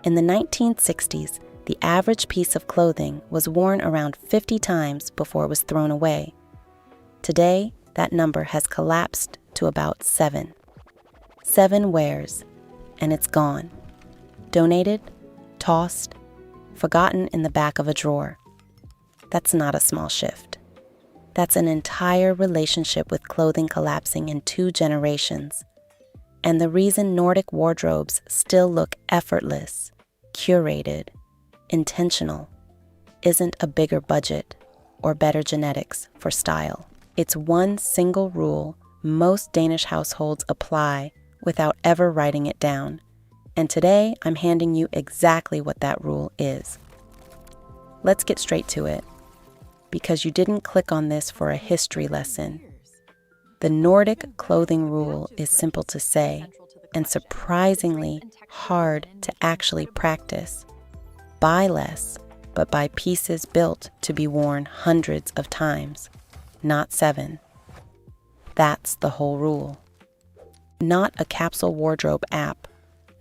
In the 1960s, the average piece of clothing was worn around 50 times before it was thrown away. Today, that number has collapsed to about 7. 7 wears, and it's gone. Donated, tossed, forgotten in the back of a drawer. That's not a small shift. That's an entire relationship with clothing collapsing in 2 generations. And the reason Nordic wardrobes still look effortless, curated, intentional, isn't a bigger budget or better genetics for style. It's one single rule most Danish households apply without ever writing it down. And today, I'm handing you exactly what that rule is. Let's get straight to it, because you didn't click on this for a history lesson. The Nordic Clothing Rule is simple to say and surprisingly hard to actually practice. Buy less, but buy pieces built to be worn hundreds of times, not 7. That's the whole rule. Not a capsule wardrobe app,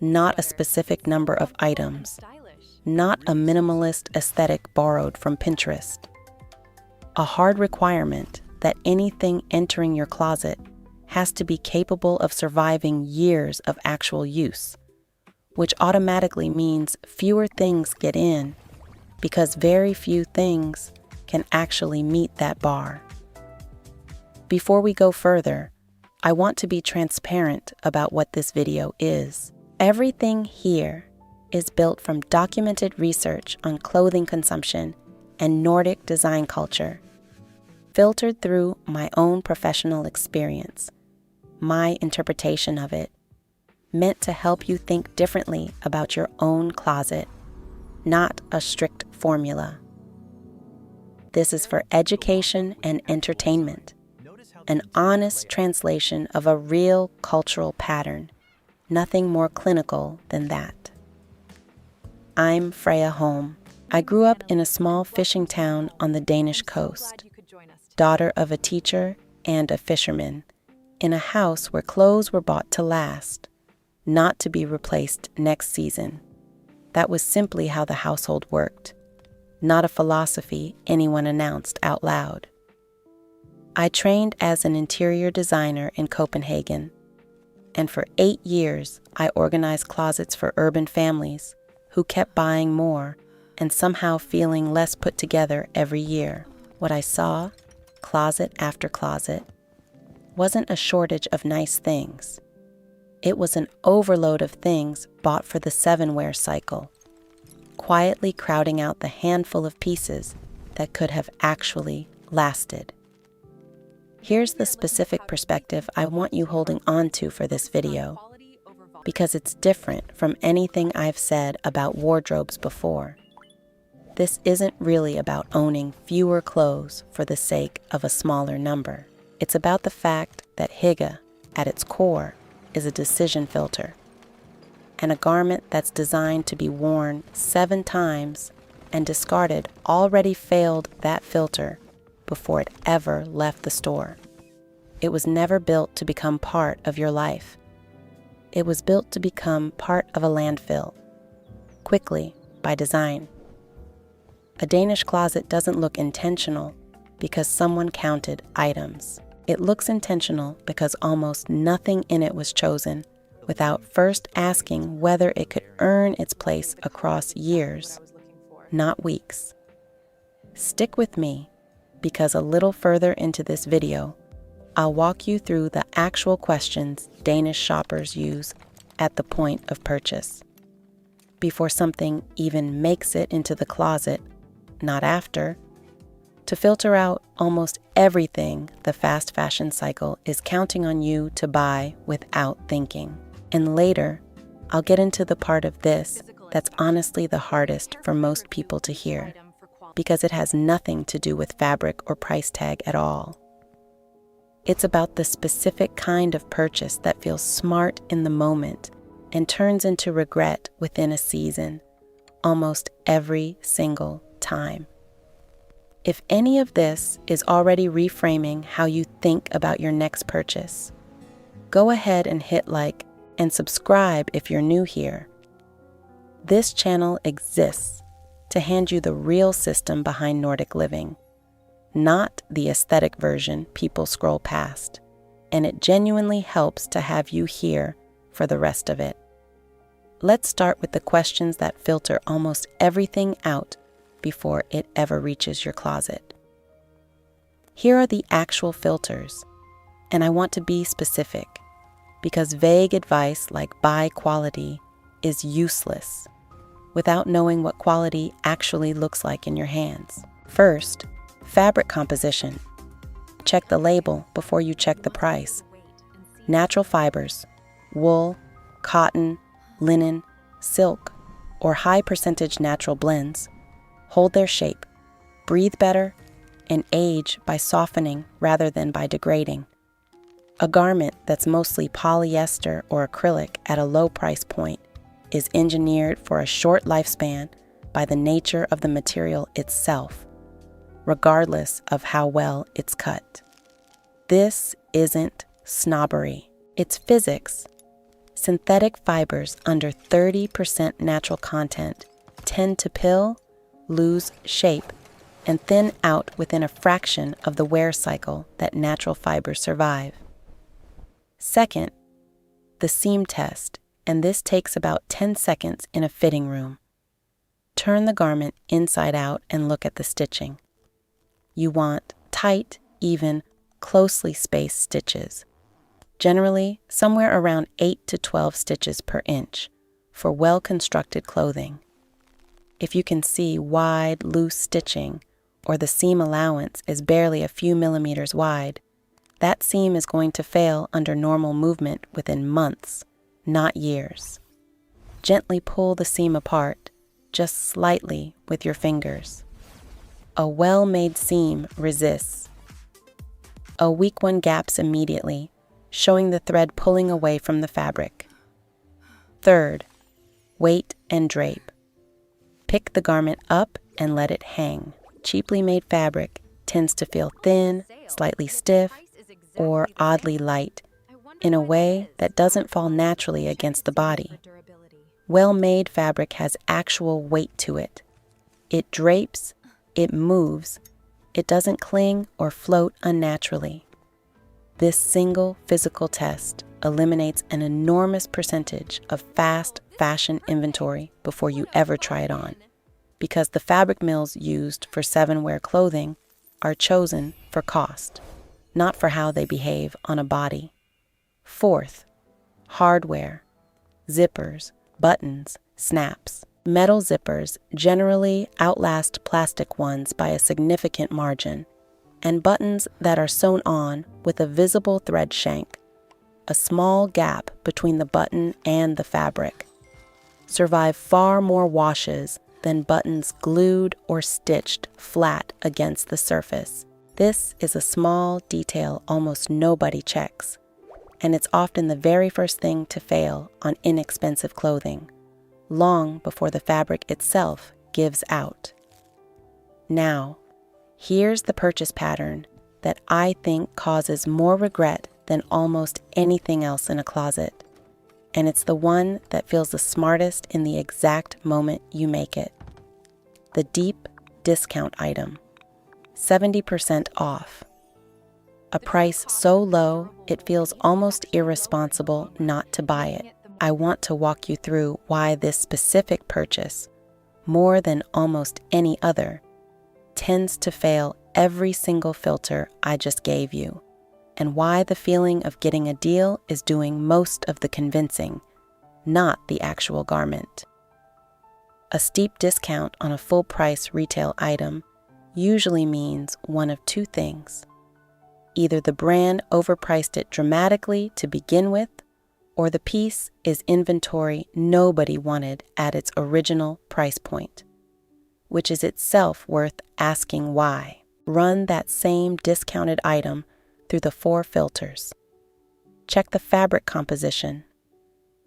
not a specific number of items, not a minimalist aesthetic borrowed from Pinterest. A hard requirement that anything entering your closet has to be capable of surviving years of actual use, which automatically means fewer things get in because very few things can actually meet that bar. Before we go further, I want to be transparent about what this video is. Everything here is built from documented research on clothing consumption and Nordic design culture, filtered through my own professional experience, my interpretation of it, meant to help you think differently about your own closet, not a strict formula. This is for education and entertainment, an honest translation of a real cultural pattern, nothing more clinical than that. I'm Freya Holm. I grew up in a small fishing town on the Danish coast, daughter of a teacher and a fisherman, in a house where clothes were bought to last, not to be replaced next season. That was simply how the household worked, not a philosophy anyone announced out loud. I trained as an interior designer in Copenhagen, and for 8 years I organized closets for urban families who kept buying more and somehow feeling less put together every year. What I saw, closet after closet, wasn't a shortage of nice things. It was an overload of things bought for the 7-wear cycle, quietly crowding out the handful of pieces that could have actually lasted. Here's the specific perspective I want you holding on to for this video, because it's different from anything I've said about wardrobes before. This isn't really about owning fewer clothes for the sake of a smaller number. It's about the fact that Hygge, at its core, is a decision filter, and a garment that's designed to be worn 7 times and discarded already failed that filter before it ever left the store. It was never built to become part of your life. It was built to become part of a landfill, quickly, by design. A Danish closet doesn't look intentional because someone counted items. It looks intentional because almost nothing in it was chosen without first asking whether it could earn its place across years, not weeks. Stick with me, because a little further into this video, I'll walk you through the actual questions Danish shoppers use at the point of purchase, before something even makes it into the closet, not after, to filter out almost everything the fast fashion cycle is counting on you to buy without thinking. And later, I'll get into the part of this that's honestly the hardest for most people to hear, because it has nothing to do with fabric or price tag at all. It's about the specific kind of purchase that feels smart in the moment and turns into regret within a season, almost every single time. If any of this is already reframing how you think about your next purchase, go ahead and hit like and subscribe if you're new here. This channel exists to hand you the real system behind Nordic living, not the aesthetic version people scroll past, and it genuinely helps to have you here for the rest of it. Let's start with the questions that filter almost everything out before it ever reaches your closet. Here are the actual filters, and I want to be specific because vague advice like buy quality is useless without knowing what quality actually looks like in your hands. First, fabric composition. Check the label before you check the price. Natural fibers, wool, cotton, linen, silk, or high percentage natural blends hold their shape, breathe better, and age by softening rather than by degrading. A garment that's mostly polyester or acrylic at a low price point is engineered for a short lifespan by the nature of the material itself, regardless of how well it's cut. This isn't snobbery, it's physics. Synthetic fibers under 30% natural content tend to pill, lose shape, and thin out within a fraction of the wear cycle that natural fibers survive. Second, the seam test, and this takes about 10 seconds in a fitting room. Turn the garment inside out and look at the stitching. You want tight, even, closely spaced stitches. Generally, somewhere around 8 to 12 stitches per inch for well-constructed clothing. If you can see wide, loose stitching, or the seam allowance is barely a few millimeters wide, that seam is going to fail under normal movement within months, not years. Gently pull the seam apart, just slightly with your fingers. A well-made seam resists. A weak one gaps immediately, showing the thread pulling away from the fabric. Third, weight and drape. Pick the garment up and let it hang. Cheaply made fabric tends to feel thin, slightly stiff, or oddly light, in a way that doesn't fall naturally against the body. Well-made fabric has actual weight to it. It drapes, it moves, it doesn't cling or float unnaturally. This single physical test eliminates an enormous percentage of fast fashion inventory before you ever try it on, because the fabric mills used for 7-wear clothing are chosen for cost, not for how they behave on a body. Fourth, hardware, zippers, buttons, snaps. Metal zippers generally outlast plastic ones by a significant margin, and buttons that are sewn on with a visible thread shank, a small gap between the button and the fabric, survive far more washes than buttons glued or stitched flat against the surface. This is a small detail almost nobody checks, and it's often the very first thing to fail on inexpensive clothing, long before the fabric itself gives out. Now, here's the purchase pattern that I think causes more regret than almost anything else in a closet, and it's the one that feels the smartest in the exact moment you make it. The deep discount item, 70% off. A price so low it feels almost irresponsible not to buy it. I want to walk you through why this specific purchase, more than almost any other, tends to fail every single filter I just gave you, and why the feeling of getting a deal is doing most of the convincing, not the actual garment. A steep discount on a full-price retail item usually means one of two things. Either the brand overpriced it dramatically to begin with, or the piece is inventory nobody wanted at its original price point, which is itself worth asking why. Run that same discounted item through the 4 filters. Check the fabric composition.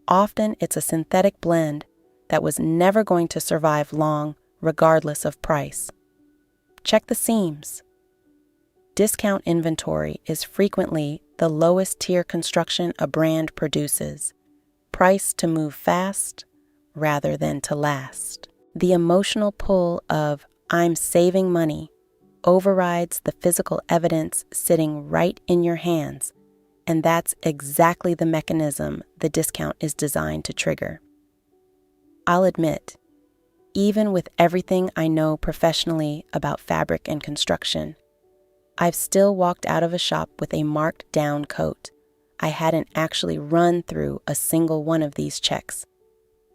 Often it's a synthetic blend that was never going to survive long regardless of price. Check the seams. Discount inventory is frequently the lowest tier construction a brand produces, priced to move fast, rather than to last. The emotional pull of "I'm saving money" overrides the physical evidence sitting right in your hands, and that's exactly the mechanism the discount is designed to trigger. I'll admit, even with everything I know professionally about fabric and construction, I've still walked out of a shop with a marked down coat. I hadn't actually run through a single one of these checks,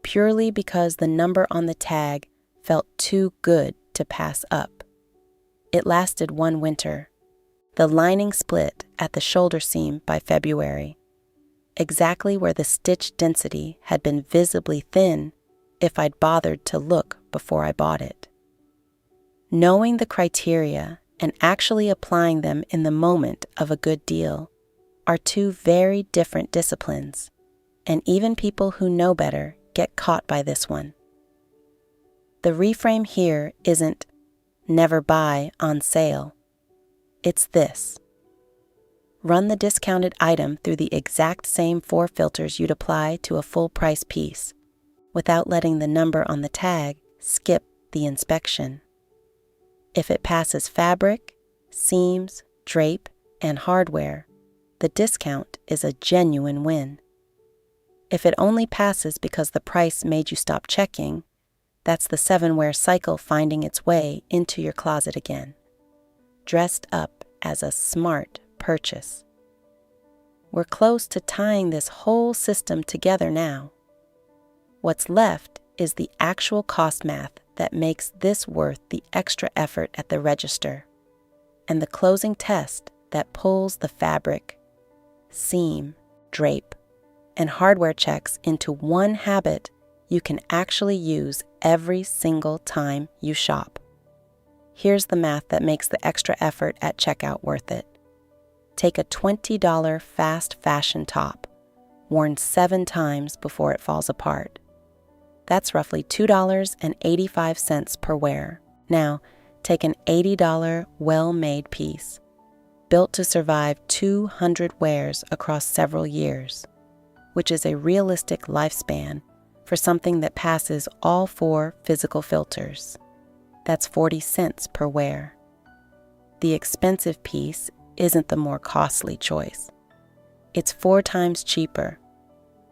purely because the number on the tag felt too good to pass up. It lasted one winter. The lining split at the shoulder seam by February, exactly where the stitch density had been visibly thin if I'd bothered to look before I bought it. Knowing the criteria and actually applying them in the moment of a good deal are two very different disciplines, and even people who know better get caught by this one. The reframe here isn't "never buy on sale." It's this: run the discounted item through the exact same 4 filters you'd apply to a full price piece, without letting the number on the tag skip the inspection. If it passes fabric, seams, drape, and hardware, the discount is a genuine win. If it only passes because the price made you stop checking, that's the 7-wear cycle finding its way into your closet again, dressed up as a smart purchase. We're close to tying this whole system together now. What's left is the actual cost math that makes this worth the extra effort at the register, and the closing test that pulls the fabric, seam, drape, and hardware checks into one habit you can actually use every single time you shop. Here's the math that makes the extra effort at checkout worth it. Take a $20 fast fashion top, worn 7 times before it falls apart. That's roughly $2.85 per wear. Now, take an $80 well-made piece, built to survive 200 wears across several years, which is a realistic lifespan for something that passes all 4 physical filters. That's 40 cents per wear. The expensive piece isn't the more costly choice. It's 4 times cheaper,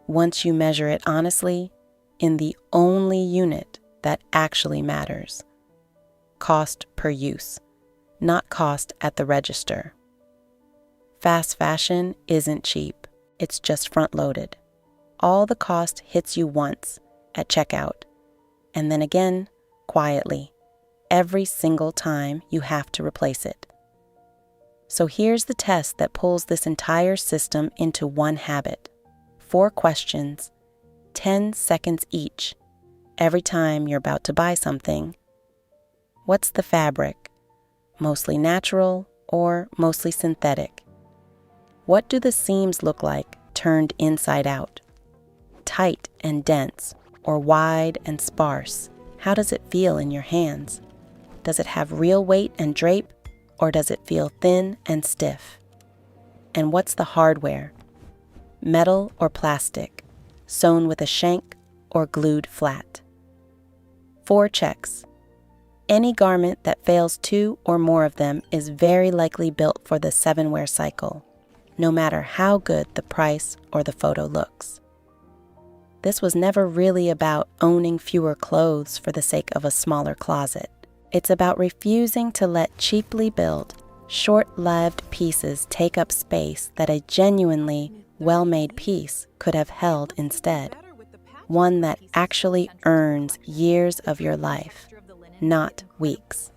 once you measure it honestly, in the only unit that actually matters: cost per use, not cost at the register. Fast fashion isn't cheap, it's just front-loaded. All the cost hits you once at checkout, and then again, quietly, every single time you have to replace it. So here's the test that pulls this entire system into one habit. 4 questions, 10 seconds each, every time you're about to buy something. What's the fabric? Mostly natural or mostly synthetic? What do the seams look like turned inside out? Tight and dense, or wide and sparse? How does it feel in your hands? Does it have real weight and drape, or does it feel thin and stiff? And what's the hardware? Metal or plastic? Sewn with a shank or glued flat? 4 checks. Any garment that fails 2 or more of them is very likely built for the 7-wear cycle, no matter how good the price or the photo looks. This was never really about owning fewer clothes for the sake of a smaller closet. It's about refusing to let cheaply built, short-lived pieces take up space that a genuinely well-made piece could have held instead. One that actually earns years of your life, not weeks.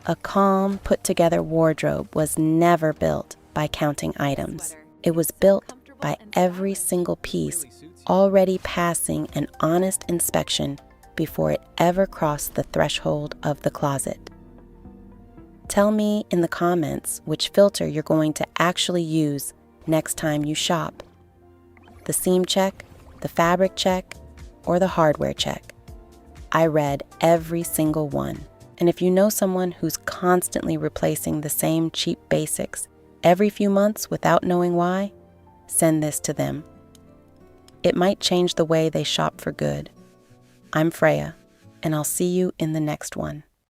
A calm, put-together wardrobe was never built by counting items. It was built by every single piece already passing an honest inspection before it ever crossed the threshold of the closet. Tell me in the comments which filter you're going to actually use next time you shop. The seam check, the fabric check, or the hardware check. I read every single one. And if you know someone who's constantly replacing the same cheap basics every few months without knowing why, send this to them. It might change the way they shop for good. I'm Freya, and I'll see you in the next one.